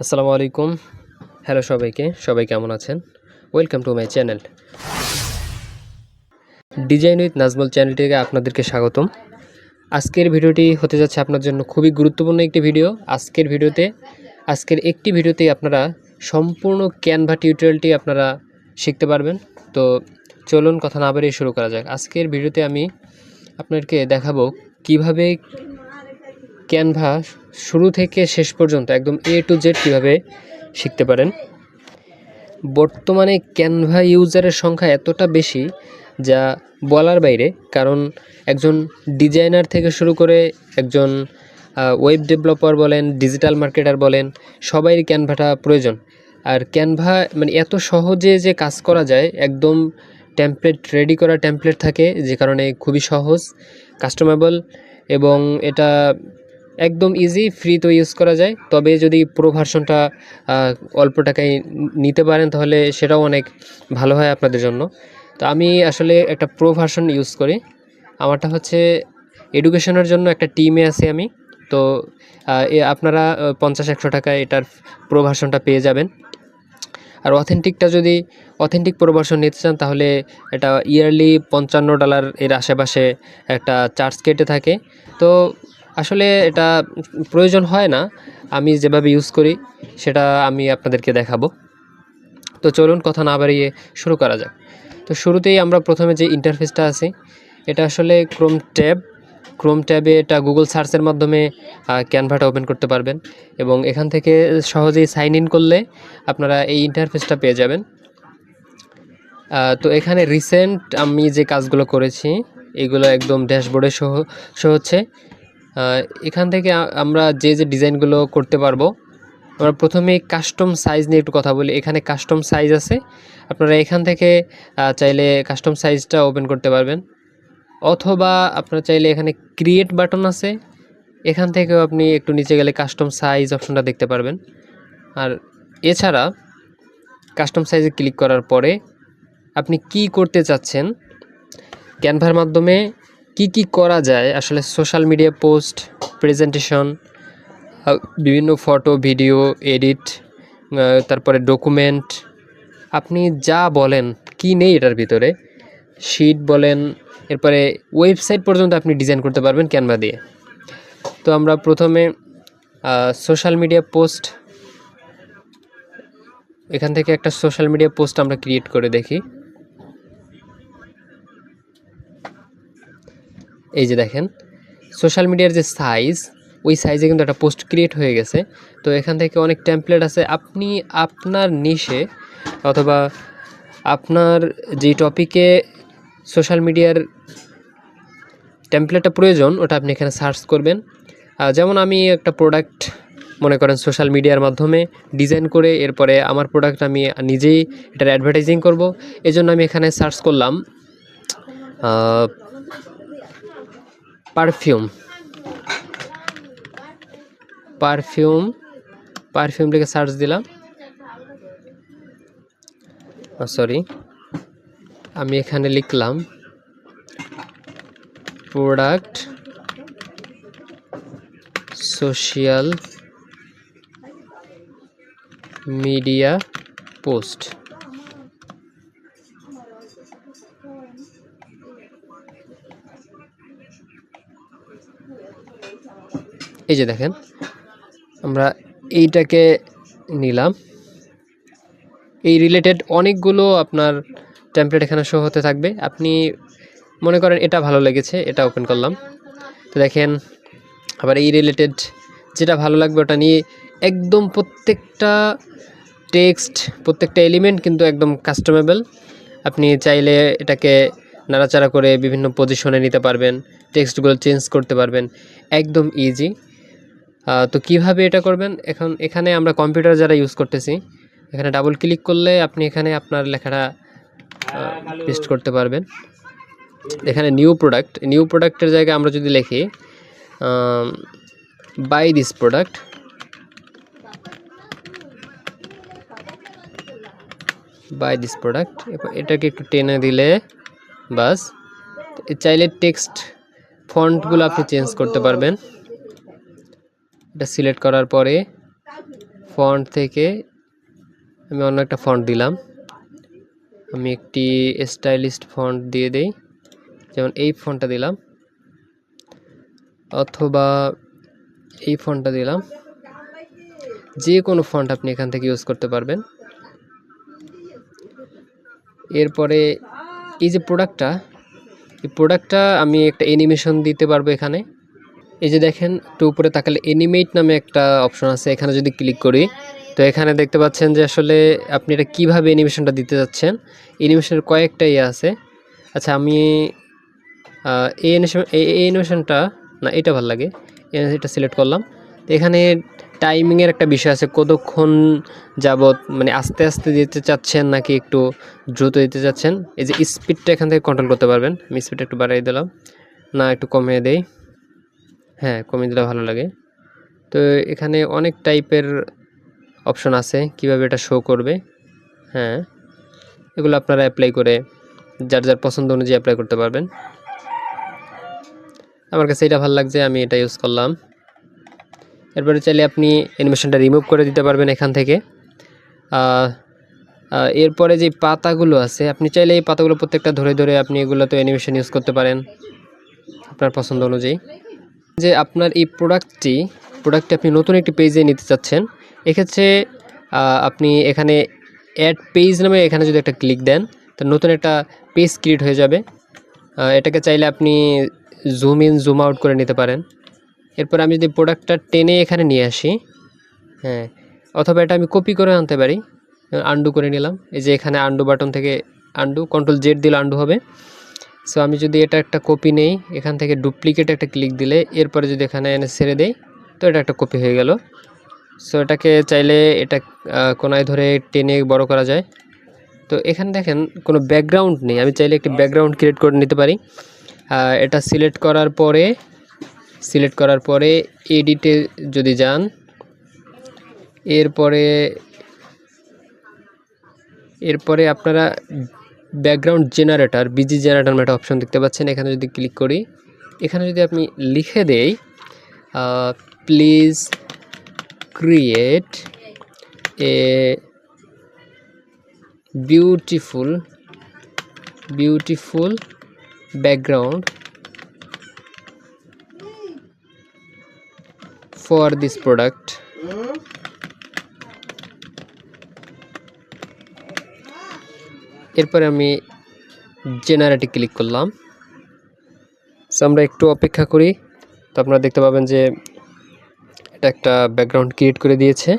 আসসালামু আলাইকুম। হ্যালো সবাইকে, সবাই কেমন আছেন? Welcome to my channel design with Nazmul চ্যানেলটিকে আপনাদেরকে স্বাগতম। আজকের ভিডিওটি হতে যাচ্ছে আপনার জন্য খুবই গুরুত্বপূর্ণ একটি ভিডিও। আজকের একটি ভিডিওতেই আপনারা সম্পূর্ণ ক্যানভা টিউটোরিয়ালটি আপনারা শিখতে পারবেন। তো চলুন কথা না বাড়িয়ে শুরু করা যাক। আজকের ভিডিওতে আমি আপনাদেরকে দেখাবো কিভাবে ক্যানভা শুরু থেকে শেষ পর্যন্ত একদম A to Z কীভাবে শিখতে পারেন। বর্তমানে ক্যানভা ইউজারের সংখ্যা এতটা বেশি যা বলার বাইরে, কারণ একজন ডিজাইনার থেকে শুরু করে একজন ওয়েব ডেভেলপার বলেন, ডিজিটাল মার্কেটার বলেন, সবাইয়ের ক্যানভাটা প্রয়োজন। আর ক্যানভা মানে এত সহজে যে কাজ করা যায়, একদম রেডি করা টেমপ্লেট থাকে, যে কারণে খুবই সহজ, কাস্টমাইজেবল এবং এটা একদম ইজি, ফ্রি তো ইউজ করা যায়। তবে যদি প্রো ভার্সনটা অল্প টাকায় নিতে পারেন তাহলে সেটাও অনেক ভালো হয় আপনাদের জন্য। তো আমি আসলে একটা প্রো ভার্সন ইউজ করি। আমারটা হচ্ছে এডুকেশনের জন্য একটা টিমে আছি আমি। তো আপনারা 50-100 টাকায় এটার প্রো ভার্সনটা পেয়ে যাবেন। আর অথেন্টিক প্রো ভার্সন নিতে চান তাহলে এটা ইয়ারলি $55 এর আশেপাশে একটা চার্জ কেটে থাকে। তো আসলে এটা প্রয়োজন হয় না, আমি যেভাবে ইউজ করি সেটা আমি আপনাদেরকে দেখাবো। তো চলুন কথা না বাড়িয়ে শুরু করা যাক। তো শুরুতেই আমরা প্রথমে যে ইন্টারফেসটা আছে, এটা আসলে ক্রোম ট্যাবে এটা গুগল সার্চের মাধ্যমে ক্যানভাটা ওপেন করতে পারবেন এবং এখান থেকে সহজেই সাইন ইন করলে আপনারা এই ইন্টারফেসটা পেয়ে যাবেন। তো এখানে রিসেন্ট আমি যে কাজগুলো করেছি এগুলো একদম ড্যাশবোর্ডে শো হচ্ছে। এখান থেকে আমরা যে ডিজাইনগুলো করতে পারবো, আমরা প্রথমে কাস্টম সাইজ নিয়ে একটু কথা বলি। এখানে কাস্টম সাইজ আছে, আপনারা এখান থেকে চাইলে কাস্টম সাইজটা ওপেন করতে পারবেন, অথবা আপনারা চাইলে এখানে ক্রিয়েট বাটন আছে, এখান থেকেও আপনি একটু নিচে গেলে কাস্টম সাইজ অপশনটা দেখতে পারবেন। আর এছাড়া কাস্টম সাইজে ক্লিক করার পরে আপনি কি করতে চাচ্ছেন, ক্যানভার মাধ্যমে কি করা যায়, আসলে সোশ্যাল মিডিয়া পোস্ট, প্রেজেন্টেশন, বিভিন্ন ফটো ভিডিও এডিট, তারপরে ডকুমেন্ট, আপনি যা বলেন কি নেই এটার ভিতরে, শিট বলেন, এরপরে ওয়েবসাইট পর্যন্ত আপনি ডিজাইন করতে পারবেন ক্যানভা দিয়ে। তো আমরা প্রথমে সোশ্যাল মিডিয়া পোস্ট, এখান থেকে একটা সোশ্যাল মিডিয়া পোস্ট আমরা ক্রিয়েট করে দেখি। এই যে দেখেন সোশ্যাল মিডিয়ার যে সাইজ, ওই সাইজে কিন্তু একটা পোস্ট ক্রিয়েট হয়ে গেছে। তো এখান থেকে অনেক টেমপ্লেট আছে, আপনি আপনার নিশে অথবা আপনার যে টপিকে সোশ্যাল মিডিয়ার টেমপ্লেটটা প্রয়োজন ওটা আপনি এখানে সার্চ করবেন। যেমন আমি একটা প্রোডাক্ট মনে করেন সোশ্যাল মিডিয়ার মাধ্যমে ডিজাইন করে এরপরে আমার প্রোডাক্ট আমি নিজেই এটার অ্যাডভার্টাইজিং করব, এজন্য আমি এখানে সার্চ করলাম পারফিউম লিখে সার্চ দিলাম। আমি এখানে লিখলাম প্রোডাক্ট সোশ্যাল মিডিয়া পোস্ট। এই যে দেখেন আমরা এইটাকে নিলাম, এই রিলেটেড অনেকগুলো আপনার টেমপ্লেট এখানে শো হতে থাকবে। আপনি মনে করেন এটা ভালো লেগেছে, এটা ওপেন করলাম। তো দেখেন আবার এই রিলেটেড যেটা ভালো লাগবে ওটা নিয়ে একদম প্রত্যেকটা টেক্সট, প্রত্যেকটা এলিমেন্ট কিন্তু একদম কাস্টমাইজেবল। আপনি চাইলে এটাকে নাড়াচাড়া করে বিভিন্ন পজিশনে নিতে পারবেন, টেক্সটগুলো চেঞ্জ করতে পারবেন, একদম ইজি। তো কিভাবে এটা করবেন, এখানে আমরা কম্পিউটার যারা ইউজ করতেছি, এখানে ডাবল ক্লিক করলে আপনি এখানে আপনার লেখাটা পেস্ট করতে পারবেন। এখানে নিউ প্রোডাক্টের জায়গায় আমরা যদি লিখি বাই দিস প্রোডাক্ট, এটাকে একটু টেনে দিলে বাস, চাইলে টেক্সট ফন্টগুলো আপনি চেঞ্জ করতে পারবেন। এটা সিলেক্ট করার পরে ফন্ট থেকে আমি অন্য একটা ফন্ট দিলাম, আমি একটি স্টাইলিস্ট ফন্ট দিয়ে দেই, যেমন এই ফন্টটা দিলাম অথবা এই ফন্টটা দিলাম, যে কোনো ফন্ট আপনি এখান থেকে ইউজ করতে পারবেন। এরপরে এই যে প্রোডাক্টটা আমি একটা অ্যানিমেশন দিতে পারবো এখানে। এই যে দেখেন একটু উপরে তাকালে অ্যানিমেট নামে একটা অপশন আছে, এখানে যদি ক্লিক করি তো এখানে দেখতে পাচ্ছেন যে আসলে আপনি এটা কীভাবে অ্যানিমেশনটা দিতে যাচ্ছেন। অ্যানিমেশনের কয়েকটা ইয়ে আছে। আচ্ছা আমি এই অ্যানিমেশনটা না, এটা ভালো লাগে, এটা সিলেক্ট করলাম। তো এখানে টাইমিংয়ের একটা বিষয় আছে, কতক্ষণ যাবত মানে আস্তে আস্তে দিতে চাচ্ছেন নাকি একটু দ্রুত দিতে চাচ্ছেন। এই যে স্পিডটা এখান থেকে কন্ট্রোল করতে পারবেন। আমি স্পিডটা একটু বাড়িয়ে দিলাম, না একটু কমিয়ে দেই, হ্যাঁ কমিয়ে দিলে ভালো লাগে। তো এখানে অনেক টাইপের অপশন আছে কিভাবে এটা শো করবে। হ্যাঁ, এগুলো আপনারা অ্যাপ্লাই করে যার যার পছন্দ অনুযায়ী অ্যাপ্লাই করতে পারবেন। আমার কাছে এটা ভালো লাগছে, আমি এটা ইউজ করলাম। এরপরে চাইলে আপনি অ্যানিমেশনটা রিমুভ করে দিতে পারবেন এখান থেকে। এরপরে যে পাতাগুলো আছে, আপনি চাইলে এই পাতাগুলো প্রত্যেকটা ধরে ধরে আপনি এগুলোতে অ্যানিমেশন ইউজ করতে পারেন আপনার পছন্দ অনুযায়ী। যে আপনার এই প্রোডাক্টটি আপনি নতুন একটি পেজে নিতে চাচ্ছেন, এক্ষেত্রে আপনি এখানে অ্যাড পেজ নামে এখানে যদি একটা ক্লিক দেন তো নতুন একটা পেজ ক্রিয়েট হয়ে যাবে। এটাকে চাইলে আপনি জুম ইন জুম আউট করে নিতে পারেন। এরপর আমি যদি প্রোডাক্টটা টেনে এখানে নিয়ে আসি, হ্যাঁ, অথবা এটা আমি কপি করে আনতে পারি, আন্ডু করে নিলাম। এই যে এখানে আন্ডু বাটন থেকে আন্ডু, কন্ট্রোল জেড দিলে আন্ডু হবে। সো আমি যদি এটা একটা কপি নেই, এখান থেকে ডুপ্লিকেট একটা ক্লিক দিলে এরপরে যদি এখানে এনে ছেড়ে দেই তো এটা একটা কপি হয়ে গেল। সো এটাকে চাইলে এটা কোনায় ধরে টেনে বড় করা যায়। তো এখানে দেখেন কোনো ব্যাকগ্রাউন্ড নেই, আমি চাইলে একটি ব্যাকগ্রাউন্ড ক্রিয়েট করে নিতে পারি। এটা সিলেক্ট করার পরে এডিটে যদি যান, এরপরে আপনারা ব্যাকগ্রাউন্ড জেনারেটর বিজি জেনারেটর একটা অপশন দেখতে পাচ্ছেন। এখানে যদি ক্লিক করি, এখানে যদি আপনি লিখে দেই please create a beautiful background for this product, এরপরে আমি জেনারেটে ক্লিক করলাম। সো আমরা একটু অপেক্ষা করি, তো আপনারা দেখতে পাবেন যে এটা একটা ব্যাকগ্রাউন্ড ক্রিয়েট করে দিয়েছে।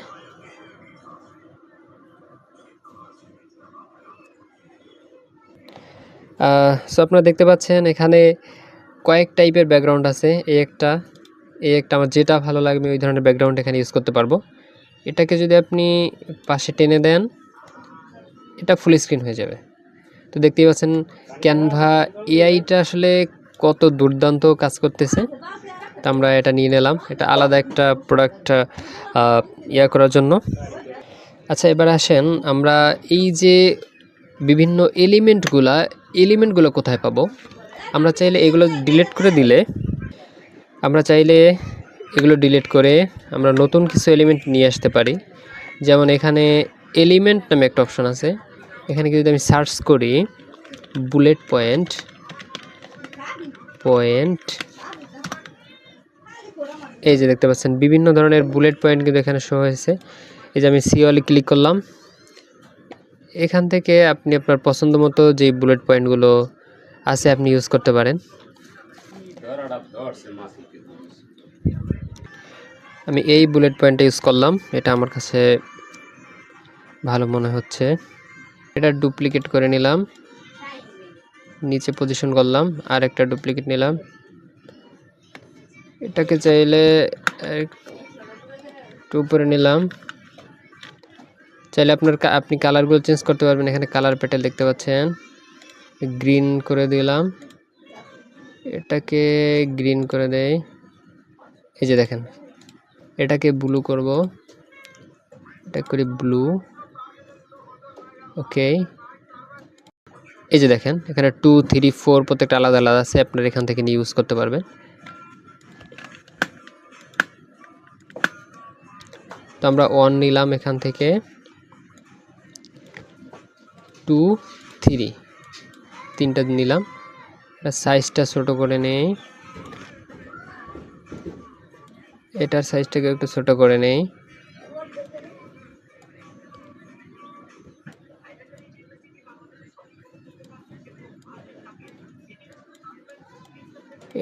সো আপনারা দেখতে পাচ্ছেন এখানে কয়েক টাইপের ব্যাকগ্রাউন্ড আছে। এই একটা আমার যেটা ভালো লাগবে ওই ধরনের ব্যাকগ্রাউন্ড এখানে ইউজ করতে পারবো। এটাকে যদি আপনি পাশে টেনে দেন এটা ফুল স্ক্রিন হয়ে যাবে। তো দেখতেই পাচ্ছেন ক্যানভা এআইটা আসলে কত দুর্দান্ত কাজ করতেছে। তো আমরা এটা নিয়ে নিলাম, এটা আলাদা একটা প্রোডাক্ট করার জন্য। আচ্ছা এবার আসেন আমরা এই যে বিভিন্ন এলিমেন্টগুলো কোথায় পাবো। আমরা চাইলে এগুলো ডিলিট করে আমরা নতুন কিছু এলিমেন্ট নিয়ে আসতে পারি। যেমন এখানে এলিমেন্ট নামে একটা অপশন আছে, এখানে যদি আমি সার্চ করি বুলেট পয়েন্ট, এই যে দেখতে পাচ্ছেন বিভিন্ন ধরনের বুলেট পয়েন্ট কিন্তু এখানে শো হয়েছে। এই যে আমি সিওলি ক্লিক করলাম, এখান থেকে আপনি আপনার পছন্দ মতো যে বুলেট পয়েন্টগুলো আছে আপনি ইউজ করতে পারেন। আমি এই বুলেট পয়েন্টটা ইউজ করলাম, এটা আমার কাছে ভালো মনে হচ্ছে। এটা ডুপ্লিকেট করে নিলাম, নিচে পজিশন করলাম, আর একটা ডুপ্লিকেট নিলাম। এটাকে চাইলে একটু উপরে নিলাম। চাইলে আপনি কালারগুলো চেঞ্জ করতে পারবেন। এখানে কালার প্যাটেল দেখতে পাচ্ছেন, গ্রিন করে দিলাম, এটাকে গ্রিন করে দেই। এই যে দেখেন এটাকে ব্লু করব, এটা করি ব্লু, ওকে। এই যে দেখেন এখানে 2, 3, 4 প্রত্যেকটা আলাদা আলাদা আছে, আপনারা এখান থেকে নিয়ে ইউজ করতে পারবেন। তো আমরা 1 নিলাম এখান থেকে, 2 3 তিনটা নিলাম। সাইজটা ছোট করে নেই, এটার সাইজটাকে একটু ছোট করে নেই।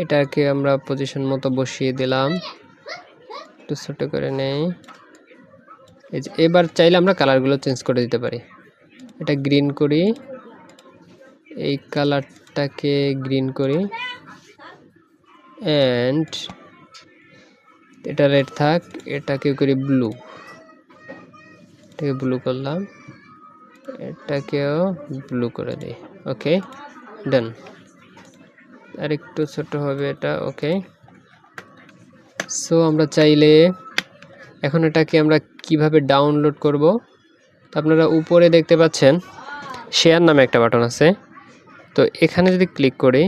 এটাকে আমরা পজিশন মতো বসিয়ে দিলাম, একটু ছোট করে নেই। এই যে এবার চাইলে আমরা কালারগুলো চেঞ্জ করে দিতে পারি। এটা গ্রিন করি, এই কালারটাকে গ্রিন করি, অ্যান্ড এটা রেড থাক, এটাকে করি ব্লু, এটাকে ব্লু করলাম, এটাকেও ব্লু করে দিই। ওকে, ডান। আর একটু ছোট হবে এটা। ওকে, সো আমরা চাইলে এখন এটাকে আমরা কিভাবে ডাউনলোড করব, তো আপনারা উপরে দেখতে পাচ্ছেন শেয়ার নামে একটা বাটন আছে। তো এখানে যদি ক্লিক করি,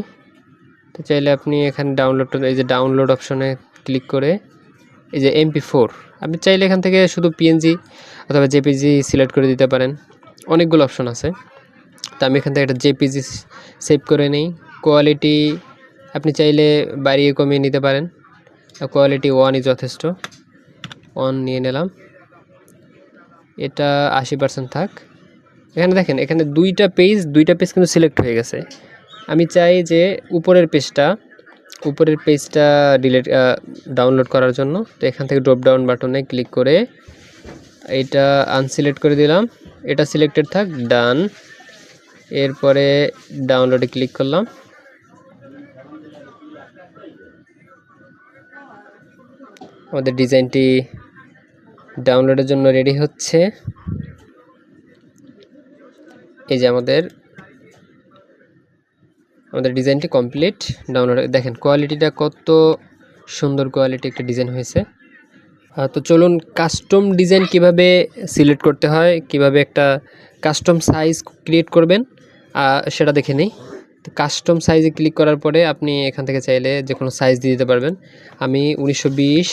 তো চাইলে আপনি এখানে ডাউনলোড, এই যে ডাউনলোড অপশনে ক্লিক করে এই যে MP4, আপনি চাইলে এখান থেকে শুধু PNG অথবা JPG সিলেক্ট করে দিতে পারেন, অনেকগুলো অপশন আছে। তো আমি এখান থেকে একটা JPG সেভ করে নিই। কোয়ালিটি আপনি চাইলে বাড়িয়ে কমিয়ে নিতে পারেন, কোয়ালিটি 1ই যথেষ্ট। 1 নিয়ে নিলাম, এটা 80% থাক। এখানে দেখেন, এখানে দুইটা পেজ কিন্তু সিলেক্ট হয়ে গেছে। আমি চাই যে উপরের পেজটা ডাউনলোড করার জন্য, তো এখান থেকে ড্রপ ডাউন বাটনে ক্লিক করে এটা আনসিলেক্ট করে দিলাম, এটা সিলেক্টেড থাক, ডান। এরপরে ডাউনলোডে ক্লিক করলাম, আমাদের ডিজাইনটি ডাউনলোডের জন্য রেডি হচ্ছে। এই যে আমাদের ডিজাইনটি কমপ্লিট। ডাউনলোড দেখেন কোয়ালিটিটা কত সুন্দর কোয়ালিটি একটা ডিজাইন হয়েছে। তো চলুন কাস্টম ডিজাইন কিভাবে সিলেক্ট করতে হয়, কিভাবে একটা কাস্টম সাইজ ক্রিয়েট করবেন সেটা দেখে নিই। তো কাস্টম সাইজে ক্লিক করার পরে আপনি এখান থেকে চাইলে যে কোনো সাইজ দিয়ে দিতে পারবেন। আমি 1920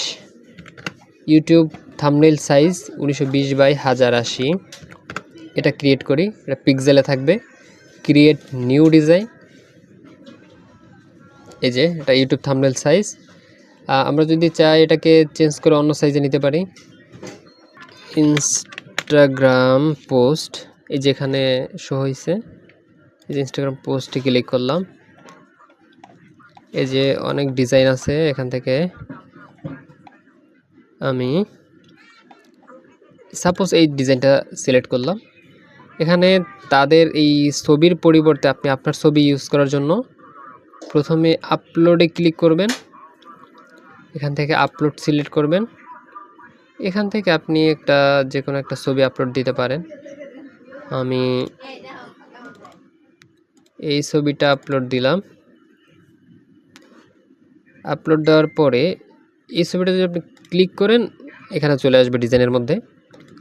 ইউটিউব থাম্বনেইল সাইজ 1920x1080 এটা ক্রিয়েট করি, এটা পিক্সেলে থাকবে। ক্রিয়েট নিউ ডিজাইন, এই যে এটা ইউটিউব থাম্বনেইল সাইজ। আমরা যদি চাই এটাকে চেঞ্জ করে অন্য সাইজে নিতে পারি। ইনস্টাগ্রাম পোস্ট, এই যেখানে শো হয়েছে, এই যে ইনস্টাগ্রাম পোস্টে ক্লিক করলাম। এই যে অনেক ডিজাইন আছে, এখান থেকে আমি সাপোজ এই ডিজাইনটা সিলেক্ট করলাম। এখানে তাদের এই ছবির পরিবর্তে আপনি আপনার ছবি ইউজ করার জন্য প্রথমে আপলোডে ক্লিক করবেন, এখান থেকে আপলোড সিলেক্ট করবেন। এখান থেকে আপনি যে কোনো একটা ছবি আপলোড দিতে পারেন। আমি এই ছবিটা আপলোড দিলাম। আপলোড দেওয়ার পরে এই ছবিটা যদি আপনি ক্লিক করেন, এখানে চলে আসবে ডিজাইনের মধ্যে।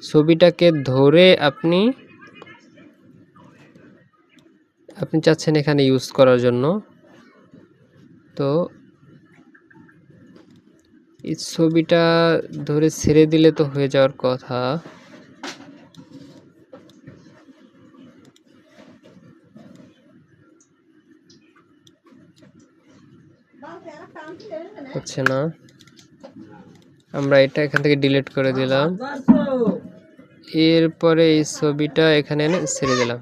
ছবিটাকে ধরে আপনি চাচ্ছেন এখানে ইউজ করার জন্য, তো এই ছবিটা ধরে ছেড়ে দিলে তো হয়ে যাওয়ার কথা। হচ্ছে না, আমরা এটা এখান থেকে ডিলিট করে দিলাম। এরপরে এই ছবিটা এখানে এনে ছেড়ে দিলাম।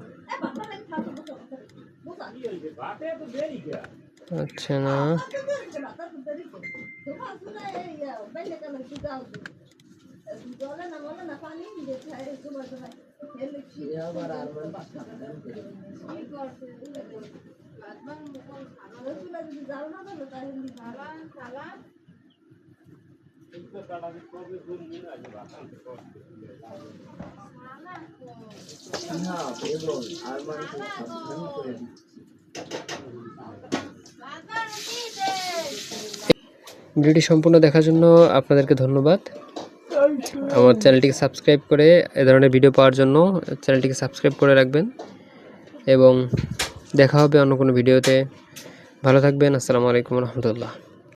হচ্ছে না, ভিডিওটি সম্পূর্ণ দেখার জন্য আপনাদেরকে ধন্যবাদ। আমার চ্যানেলটিকে সাবস্ক্রাইব করে এ ধরনের ভিডিও পাওয়ার জন্য চ্যানেলটিকে সাবস্ক্রাইব করে রাখবেন, এবং দেখা হবে অন্য কোনো ভিডিওতে। ভালো থাকবেন। আসসালামু আলাইকুম রহমতুল্লাহ।